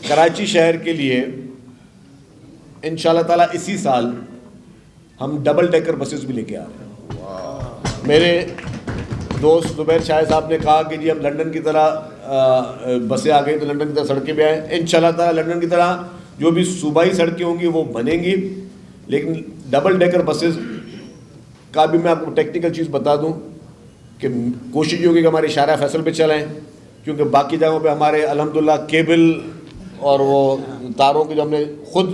کراچی شہر کے لیے انشاءاللہ تعالیٰ اسی سال ہم ڈبل ڈیکر بسز بھی لے کے آ رہے ہیں. میرے دوست زبیر شاہ صاحب نے کہا کہ جی ہم لنڈن کی طرح بسیں آ گئی تو لنڈن کی طرح سڑکیں بھی آئیں. انشاءاللہ تعالیٰ لنڈن کی طرح جو بھی صوبائی سڑکیں ہوں گی وہ بنیں گی, لیکن ڈبل ڈیکر بسز کا بھی میں آپ کو ٹیکنیکل چیز بتا دوں کہ کوشش یہ ہوگی کہ ہمارے شارع فیصل پہ چلائیں, کیونکہ باقی جگہوں پہ ہمارے الحمدللہ کیبل اور وہ تاروں کے جو ہم نے خود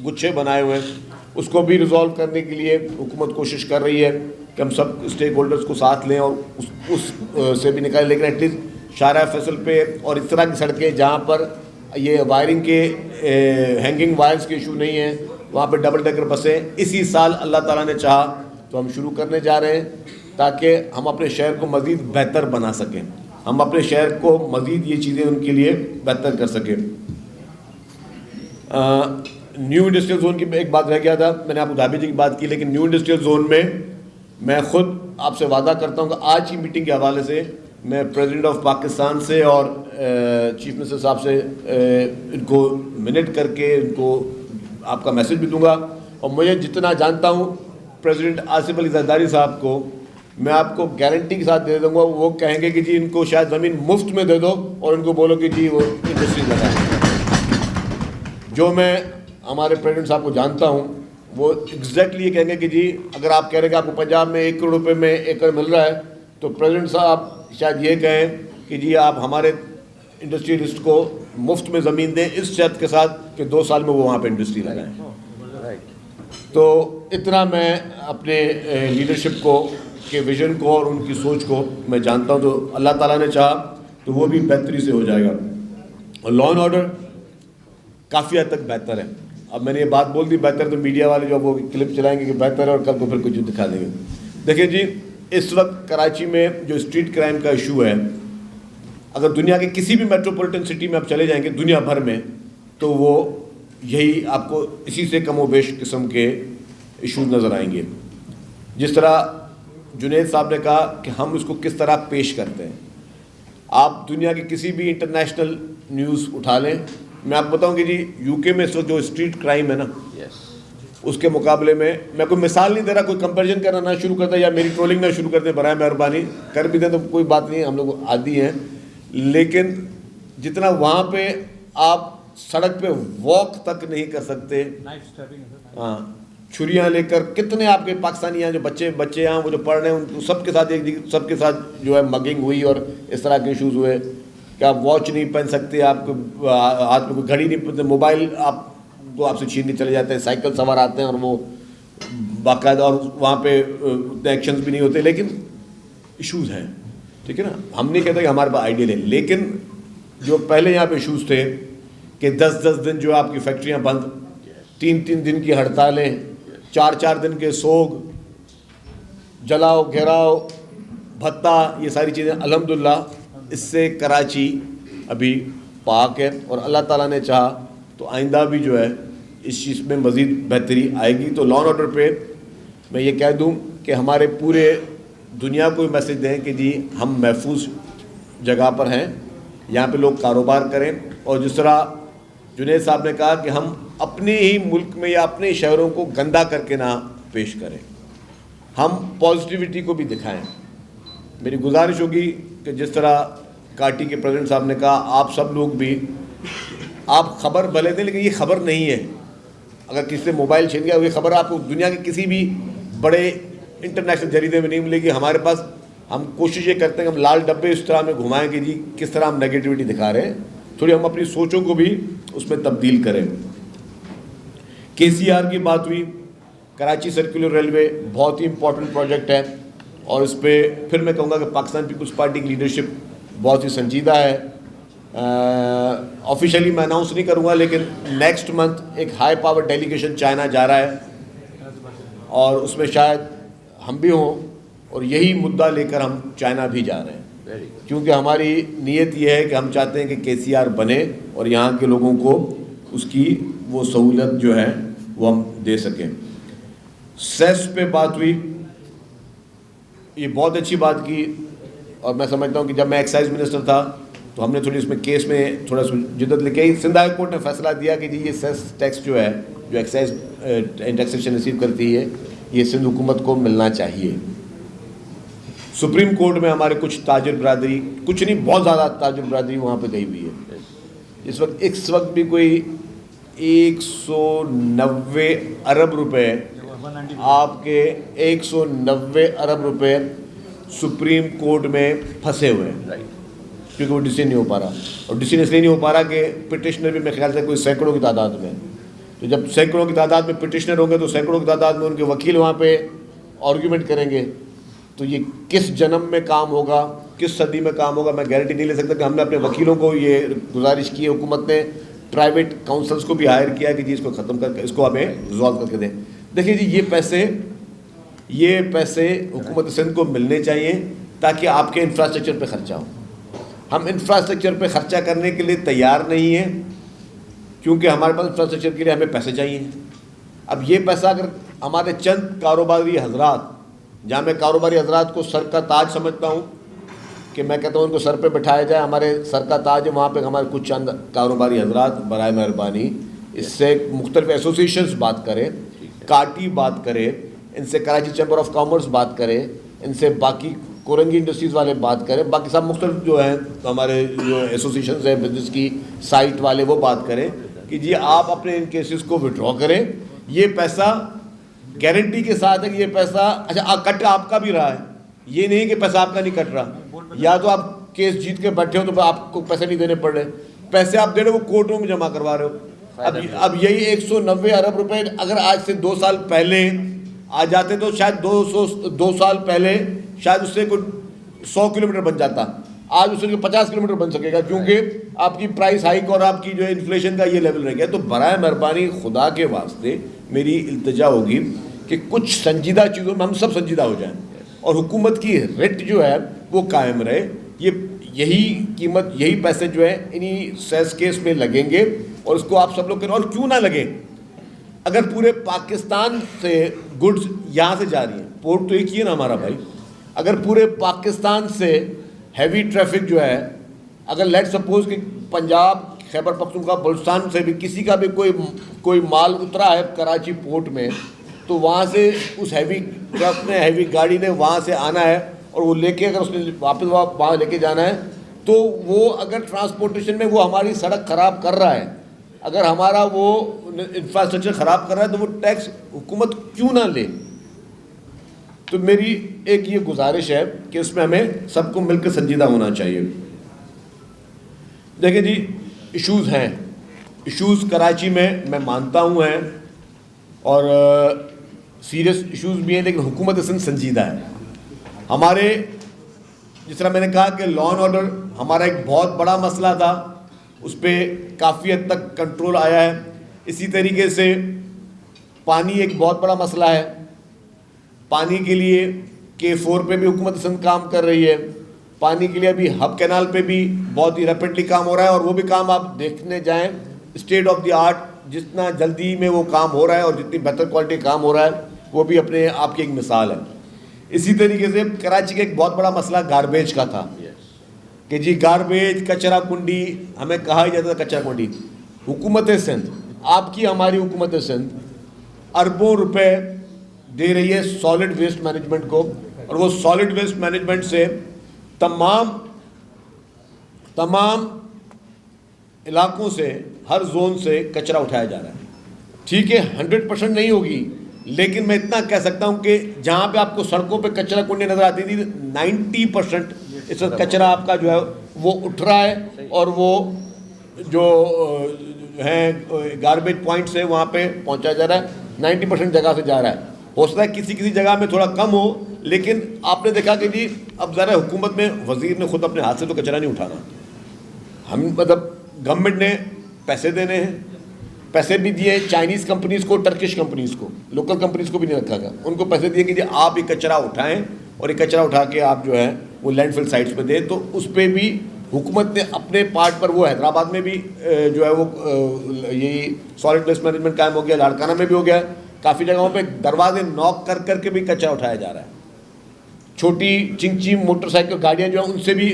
گچھے بنائے ہوئے ہیں اس کو بھی ریزالو کرنے کے لیے حکومت کوشش کر رہی ہے کہ ہم سب اسٹیک ہولڈرز کو ساتھ لیں اور اس سے بھی نکالیں. لیکن ایٹ لیسٹ شارع فیصل پہ اور اس طرح کی سڑکیں جہاں پر یہ وائرنگ کے ہینگنگ وائرز کے ایشو نہیں ہیں وہاں پہ ڈبل ڈیکر بسیں اسی سال اللہ تعالیٰ نے چاہا تو ہم شروع کرنے جا رہے ہیں, تاکہ ہم اپنے شہر کو مزید بہتر بنا سکیں, ہم اپنے شہر کو مزید یہ چیزیں ان کے لیے بہتر کر سکیں. نیو انڈسٹریل زون کی ایک بات رہ گیا تھا, میں نے آپ کو دھابی جی کی بات کی, لیکن نیو انڈسٹریل زون میں خود آپ سے وعدہ کرتا ہوں کہ آج کی میٹنگ کے حوالے سے میں پریزیڈنٹ آف پاکستان سے اور چیف منسٹر صاحب سے ان کو منٹ کر کے ان کو آپ کا میسج بھی دوں گا, اور مجھے جتنا جانتا ہوں پریزیڈنٹ آصف علی زرداری صاحب کو میں آپ کو گارنٹی کے ساتھ دے دوں گا, وہ کہیں گے کہ جی ان کو شاید زمین مفت میں دے دو اور ان کو بولو کہ جی وہ انڈسٹری لگائیں. جو میں ہمارے پریزیڈنٹ صاحب کو جانتا ہوں وہ ایگزیکٹلی یہ کہیں گے کہ جی اگر آپ کہہ رہے ہیں کہ آپ کو پنجاب میں 1 کروڑ روپے میں ایکڑ مل رہا ہے تو پریزیڈنٹ صاحب شاید یہ کہیں کہ جی آپ ہمارے انڈسٹریلسٹ کو مفت میں زمین دیں اس شرط کے ساتھ کہ 2 سال میں وہ وہاں پہ انڈسٹری لگائیں. تو اتنا میں اپنے لیڈرشپ کو کے ویژن کو اور ان کی سوچ کو میں جانتا ہوں, تو اللہ تعالیٰ نے چاہا تو وہ بھی بہتری سے ہو جائے گا. اور لا اینڈ آرڈر کافی حد تک بہتر ہے. اب میں نے یہ بات بول دی بہتر, تو میڈیا والے جو وہ کلپ چلائیں گے کہ بہتر ہے اور کل کو پھر کچھ دکھا دیں گے. دیکھیں جی اس وقت کراچی میں جو اسٹریٹ کرائم کا ایشو ہے, اگر دنیا کے کسی بھی میٹروپولیٹن سٹی میں آپ چلے جائیں گے دنیا بھر میں تو وہ یہی آپ کو اسی سے کم و بیش قسم کے ایشوز نظر آئیں گے. جس طرح جنید صاحب نے کہا کہ ہم اس کو کس طرح پیش کرتے ہیں, آپ دنیا کی کسی بھی انٹرنیشنل نیوز اٹھا لیں, میں آپ بتاؤں کہ جی یو کے میں اس وقت جو اسٹریٹ کرائم ہے نا اس کے مقابلے میں کوئی مثال نہیں دے رہا, کوئی کمپیریزن کرنا نہ شروع کرتا یا میری ٹرولنگ نہ شروع کرتے, برائے مہربانی کر بھی دیں تو کوئی بات نہیں, ہم لوگ عادی ہیں. لیکن جتنا وہاں پہ آپ سڑک پہ واک تک نہیں کر سکتے, ہاں چھریاں لے کر کتنے آپ کے پاکستانی ہیں جو بچے ہیں وہ جو پڑھ رہے ہیں ان کو سب کے ساتھ جو ہے مگنگ ہوئی اور اس طرح کے ایشوز ہوئے کہ آپ واچ نہیں پہن سکتے, آپ کو ہاتھ میں کوئی گھڑی نہیں پہنتے, موبائل آپ سے چھین کے چلے جاتے ہیں, سائیکل سوار آتے ہیں اور وہ باقاعدہ, اور وہاں پہ اتنے ایکشنز بھی نہیں ہوتے, لیکن ایشوز ہیں. ٹھیک ہے نا, ہم نہیں کہتے کہ ہمارے پاس آئیڈیل ہے, لیکن جو پہلے یہاں پہ ایشوز تھے کہ 10 دن جو آپ کی فیکٹریاں بند, 3 دن کی ہڑتالیں, 4 دن کے سوگ, جلاؤ گھیراؤ بھتہ, یہ ساری چیزیں الحمدللہ اس سے کراچی ابھی پاک ہے, اور اللہ تعالیٰ نے چاہا تو آئندہ بھی جو ہے اس چیز میں مزید بہتری آئے گی. تو لا اینڈ آرڈر پہ میں یہ کہہ دوں کہ ہمارے پورے دنیا کو میسج دیں کہ جی ہم محفوظ جگہ پر ہیں, یہاں پہ لوگ کاروبار کریں, اور جس طرح جنید صاحب نے کہا کہ ہم اپنے ہی ملک میں یا اپنے شہروں کو گندا کر کے نہ پیش کریں, ہم پازیٹیوٹی کو بھی دکھائیں. میری گزارش ہوگی کہ جس طرح کاٹی کے پریزیڈنٹ صاحب نے کہا آپ سب لوگ بھی آپ خبر بھلے دیں لیکن یہ خبر نہیں ہے. اگر کسی سے موبائل چھین گیا یہ خبر آپ کو دنیا کے کسی بھی بڑے انٹرنیشنل جریدے میں نہیں ملے گی. ہمارے پاس ہم کوشش یہ کرتے ہیں کہ ہم لال ڈبے اس طرح میں گھمائیں کہ جی کس طرح ہم نیگیٹیوٹی دکھا رہے ہیں, تھوڑی ہم اپنی سوچوں کو بھی اس میں تبدیل کریں. KCR کی بات ہوئی, کراچی سرکولر ریلوے بہت ہی امپورٹنٹ پروجیکٹ ہے, اور اس پہ پھر میں کہوں گا کہ پاکستان پیپلز پارٹی کی لیڈرشپ بہت ہی سنجیدہ ہے. آفیشیلی میں اناؤنس نہیں کروں گا, لیکن نیکسٹ منتھ ایک ہائی پاور ڈیلیگیشن چائنا جا رہا ہے, اور اس میں شاید ہم بھی ہوں, اور یہی مدعا لے کر ہم چائنا بھی جا رہے ہیں, کیونکہ ہماری نیت یہ ہے کہ ہم چاہتے ہیں کہ KCR بنے اور یہاں کے لوگوں کو اس کی وہ سہولت جو ہے وہ ہم دے سکیں. سیس پہ بات ہوئی, یہ بہت اچھی بات کی, اور میں سمجھتا ہوں کہ جب میں ایکسائز منسٹر تھا تو ہم نے تھوڑی اس میں کیس میں تھوڑا سا جدت لے کے سندھ ہائی کورٹ نے فیصلہ دیا کہ جی یہ سیس ٹیکس جو ہے جو ایکسائز ٹیکسیشن ریسیو کرتی ہے یہ سندھ حکومت کو ملنا چاہیے. سپریم کورٹ میں ہمارے کچھ تاجر برادری, کچھ نہیں بہت زیادہ تاجر برادری وہاں پہ گئی ہوئی ہے. اس وقت بھی کوئی 190 ارب روپے آپ کے 190 ارب روپے سپریم کورٹ میں پھنسے ہوئے ہیں کیونکہ وہ ڈیسیژن نہیں ہو پا رہا. اور ڈیسیژن اس لیے نہیں ہو پا رہا کہ پٹیشنر بھی میرے خیال سے کوئی سینکڑوں کی تعداد میں, تو جب سینکڑوں کی تعداد میں پٹیشنر ہوں گے تو سینکڑوں کی تعداد میں ان کے وکیل وہاں پہ آرگیومنٹ کریں گے. تو یہ کس جنم میں کام ہوگا, کس صدی میں کام ہوگا, میں گارنٹی نہیں لے سکتا. کہ ہم نے اپنے وکیلوں کو یہ گزارش کی ہے, حکومت نے پرائیویٹ کاؤنسلس کو بھی ہائر کیا ہے کہ جی اس کو ختم کر کے اس کو ہمیں ریزالو کر کے دیں. دیکھیے جی یہ پیسے حکومت سندھ کو ملنے چاہیے تاکہ آپ کے انفراسٹرکچر پہ خرچہ ہو. ہم انفراسٹرکچر پہ خرچہ کرنے کے لیے تیار نہیں ہیں کیونکہ ہمارے پاس انفراسٹرکچر کے لیے ہمیں پیسے چاہیے. اب یہ پیسہ اگر ہمارے چند کاروباری حضرات, جہاں میں کاروباری حضرات کو سر کا تاج سمجھتا ہوں کہ میں کہتا ہوں ان کو سر پہ بٹھایا جائے, ہمارے سر کا تاج ہے, وہاں پہ ہمارے کچھ چند کاروباری حضرات برائے مہربانی اس سے مختلف ایسوسیشنز بات کریں, کاٹی بات کرے, ان سے کراچی چیمبر آف کامرس بات کرے, ان سے باقی کورنگی انڈسٹریز والے بات کریں, باقی سب مختلف جو ہیں ہمارے جو ایسوسیشنز ہیں بزنس کی سائٹ والے وہ بات کریں کہ جی آپ اپنے ان کیسز کو وڈرا کریں. یہ پیسہ گارنٹی کے ساتھ ہے کہ یہ پیسہ اچھا کٹ آپ کا بھی رہا ہے, یہ نہیں کہ پیسہ آپ کا نہیں کٹ رہا. یا تو آپ کیس جیت کے بیٹھے ہو تو آپ کو پیسے نہیں دینے پڑ رہے, پیسے آپ دے رہے ہو وہ کورٹوں میں جمع کروا رہے ہو. اب یہی 190 ارب روپے اگر آج سے 2 سال پہلے آ جاتے تو شاید 2 سال پہلے شاید اس سے کوئی 100 کلومیٹر بن جاتا, آج اس سے 50 کلومیٹر بن سکے گا کیونکہ آپ کی پرائس ہائیک اور آپ کی جو انفلیشن کا یہ لیول رہ گیا. تو برائے مہربانی خدا کے واسطے میری التجا ہوگی کہ کچھ سنجیدہ چیزوں میں ہم سب سنجیدہ ہو جائیں اور حکومت کی ریٹ جو ہے وہ قائم رہے. یہی قیمت یہی پیسے جو ہے انہی سیس کیس میں لگیں گے اور اس کو آپ سب لوگ کریں. اور کیوں نہ لگے, اگر پورے پاکستان سے گڈز یہاں سے جا رہی ہیں, پورٹ تو ایک ہی ہے نا ہمارا بھائی, اگر پورے پاکستان سے ہیوی ٹریفک جو ہے, اگر لیٹ سپوز کہ پنجاب خیبر پختونخوا بلوچستان سے بھی کسی کا بھی کوئی مال اترا ہے کراچی پورٹ میں, تو وہاں سے اس ہیوی ٹرک نے ہیوی گاڑی نے وہاں سے آنا ہے اور وہ لے کے اگر اس نے واپس وہاں لے کے جانا ہے تو وہ اگر ٹرانسپورٹیشن میں وہ ہماری سڑک خراب کر رہا ہے, اگر ہمارا وہ انفراسٹرکچر خراب کر رہا ہے تو وہ ٹیکس حکومت کیوں نہ لے. تو میری ایک یہ گزارش ہے کہ اس میں ہمیں سب کو مل کر سنجیدہ ہونا چاہیے. دیکھیں جی ایشوز ہیں, ایشوز کراچی میں مانتا ہوں ہیں اور سیریس ایشوز بھی ہیں, لیکن حکومت سندھ سنجیدہ ہے. ہمارے جس طرح میں نے کہا کہ لا اینڈ آرڈر ہمارا ایک بہت بڑا مسئلہ تھا, اس پہ کافی حد تک کنٹرول آیا ہے. اسی طریقے سے پانی ایک بہت بڑا مسئلہ ہے, پانی کے لیے K4 پہ بھی حکومت سندھ کام کر رہی ہے, پانی کے لیے ابھی ہب کینال پہ بھی بہت ہی ریپڈلی کام ہو رہا ہے اور وہ بھی کام آپ دیکھنے جائیں اسٹیٹ آف دی آرٹ, جتنا جلدی میں وہ کام ہو رہا ہے اور جتنی بہتر کوالٹی کام ہو رہا ہے وہ بھی اپنے آپ کی ایک مثال ہے. اسی طریقے سے کراچی کا ایک بہت بڑا مسئلہ گاربیج کا تھا کہ جی گاربیج کچرا کنڈی, ہمیں کہا ہی جاتا تھا کچرا کنڈی. حکومت سندھ, آپ کی ہماری حکومت سندھ اربوں روپے دے رہی ہے سالڈ ویسٹ مینجمنٹ کو, اور وہ سالڈ ویسٹ مینجمنٹ سے تمام علاقوں سے ہر زون سے کچرا اٹھایا جا رہا ہے. ٹھیک ہے 100% نہیں ہوگی, لیکن میں اتنا کہہ سکتا ہوں کہ جہاں پہ آپ کو سڑکوں پہ کچرا کنڈی نظر آتی تھی 90% اس وقت کچرا آپ کا جو ہے وہ اٹھ رہا ہے, اور وہ جو ہیں گاربیج پوائنٹس ہیں وہاں پہ پہنچایا جا رہا ہے, 90% جگہ سے جا رہا ہے. ہو سکتا ہے کسی جگہ میں تھوڑا کم ہو, لیکن آپ نے دیکھا کہ جی اب ذرا حکومت میں وزیر نے خود اپنے ہاتھ سے تو کچرا نہیں اٹھانا, ہم مطلب گورنمنٹ نے پیسے دینے ہیں, پیسے بھی دیے چائنیز کمپنیز کو, ٹرکش کمپنیز کو, لوکل کمپنیز کو بھی نہیں رکھا گیا, ان کو پیسے دیے کہ جی آپ یہ کچرا اٹھائیں اور یہ کچرا اٹھا کے آپ جو ہے وہ لینڈ فل سائٹس پہ دیں. تو اس پہ بھی حکومت نے اپنے پارٹ پر, وہ حیدرآباد میں بھی جو ہے وہ یہی سالڈ ویسٹ مینجمنٹ قائم ہو گیا, لاڑکانہ میں بھی ہو گیا, کافی جگہوں پہ دروازے نوک کر کے بھی کچرا اٹھایا جا رہا ہے. چھوٹی چنچی موٹر سائیکل گاڑیاں جو ہیں ان سے بھی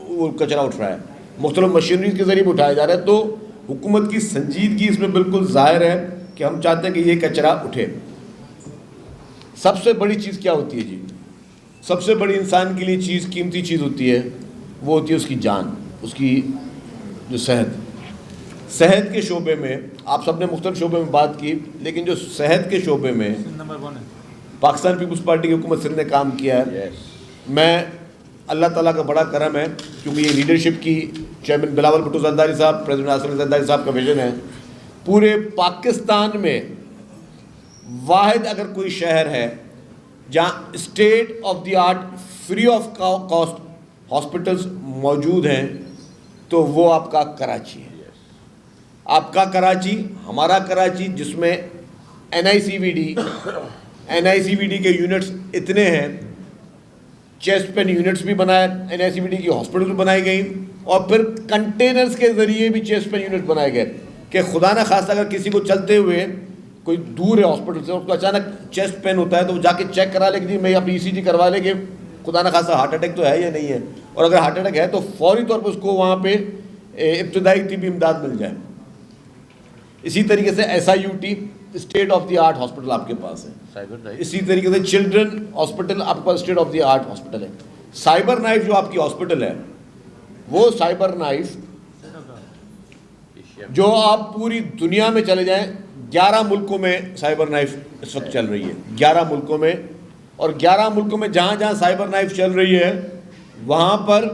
وہ کچرا اٹھ رہا ہے. مختلف مشینریز کے ذریعے بھی اٹھایا جا رہا ہے. تو حکومت کی سنجیدگی اس میں بالکل ظاہر ہے کہ ہم چاہتے ہیں کہ یہ کچرا اٹھے. سب سے بڑی چیز کیا ہوتی ہے جی؟ سب سے بڑی انسان کے لیے چیز، قیمتی چیز ہوتی ہے، وہ ہوتی ہے اس کی جان، اس کی جو صحت کے شعبے میں. آپ سب نے مختلف شعبے میں بات کی، لیکن جو صحت کے شعبے میں پاکستان پیپلز پارٹی کی حکومت سندھ نے کام کیا ہے. میں اللہ تعالیٰ کا بڑا کرم ہے، کیونکہ یہ لیڈرشپ کی چیئرمین بلاول بھٹو زرداری صاحب، پریزیڈنٹ آصف زرداری صاحب کا ویژن ہے. پورے پاکستان میں واحد اگر کوئی شہر ہے جہاں state of the art free of cost hospitals موجود ہیں تو وہ آپ کا کراچی ہے. آپ کا کراچی، ہمارا کراچی، جس میں NICVD کے یونٹس اتنے ہیں، چیسٹ پین یونٹس بھی بنائے، NICVD کی ہاسپٹل بھی بنائی گئی، اور پھر کنٹینرز کے ذریعے بھی چیسٹ پین یونٹ بنائے گئے کہ خدا نہ خواستہ اگر کسی کو چلتے ہوئے کوئی دور ہے ہاسپٹل سے، اس کو اچانک چیسٹ پین ہوتا ہے تو وہ جا کے چیک کرا لے کہ جی میں اپنی ECG کروا لے کہ خدا نہ خواستہ ہارٹ اٹیک تو ہے یا نہیں ہے، اور اگر ہارٹ اٹیک ہے تو فوری طور پر اس کو وہاں پہ ابتدائی طبی امداد مل جائے. اسی طریقے سے SIUT state of the art hospital آپ کے پاس ہے. اسی طریقے سے چلڈرن ہاسپٹل آپ کے پاس state of the art hospital ہے. سائبر نائف جو آپ کی ہاسپٹل ہے، وہ سائبر نائف جو آپ پوری دنیا میں چلے جائیں، 11 ملکوں میں سائبر نائف اس وقت چل رہی ہے، 11 ملکوں میں. اور 11 ملکوں میں جہاں جہاں سائبر نائف چل رہی ہے وہاں پر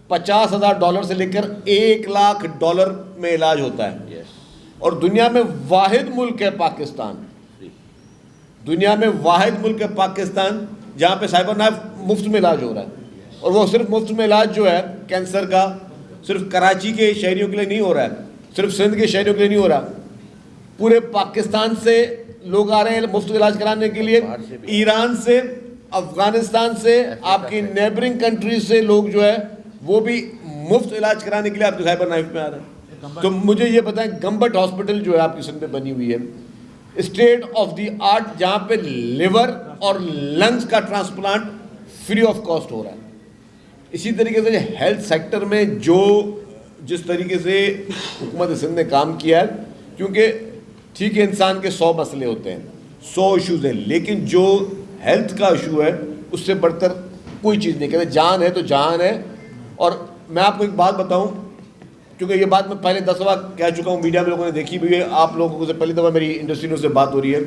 $50,000 سے لے کر $1,00,000 میں علاج ہوتا ہے. اور دنیا میں واحد ملک ہے پاکستان، دنیا میں واحد ملک ہے پاکستان جہاں پہ سائبر نائف مفت میں علاج ہو رہا ہے. اور وہ صرف مفت میں علاج جو ہے کینسر کا صرف کراچی کے شہریوں کے لیے نہیں ہو رہا ہے، صرف سندھ کے شہریوں کے لیے نہیں ہو رہا، پورے پاکستان سے لوگ آ رہے ہیں مفت علاج کرانے کے لیے. ایران سے، افغانستان سے، آپ کی نیبرنگ کنٹریز سے لوگ جو ہے وہ بھی مفت علاج کرانے کے لیے آپ کے سائبر نائف میں آ رہے ہیں. تو مجھے یہ بتائیں، گمبٹ ہاسپٹل جو ہے آپ کی سندھ میں بنی ہوئی ہے، اسٹیٹ آف دی آرٹ، جہاں پہ لیور اور لنگز کا ٹرانسپلانٹ فری آف کاسٹ ہو رہا ہے. اسی طریقے سے ہیلتھ سیکٹر میں جس طریقے سے حکومت سندھ نے کام کیا ہے، کیونکہ ٹھیک ہے انسان کے 100 مسئلے ہوتے ہیں، 100 ایشوز ہیں، لیکن جو ہیلتھ کا ایشو ہے اس سے بڑھ کر کوئی چیز نہیں. کہتے جان ہے تو جان ہے. اور میں آپ کو ایک بات بتاؤں، کیونکہ یہ بات میں پہلے 10 دفعہ کہہ چکا ہوں، میڈیا میں لوگوں نے دیکھی بھی ہے، آپ لوگوں سے پہلی دفعہ میری انڈسٹری سے بات ہو رہی ہے.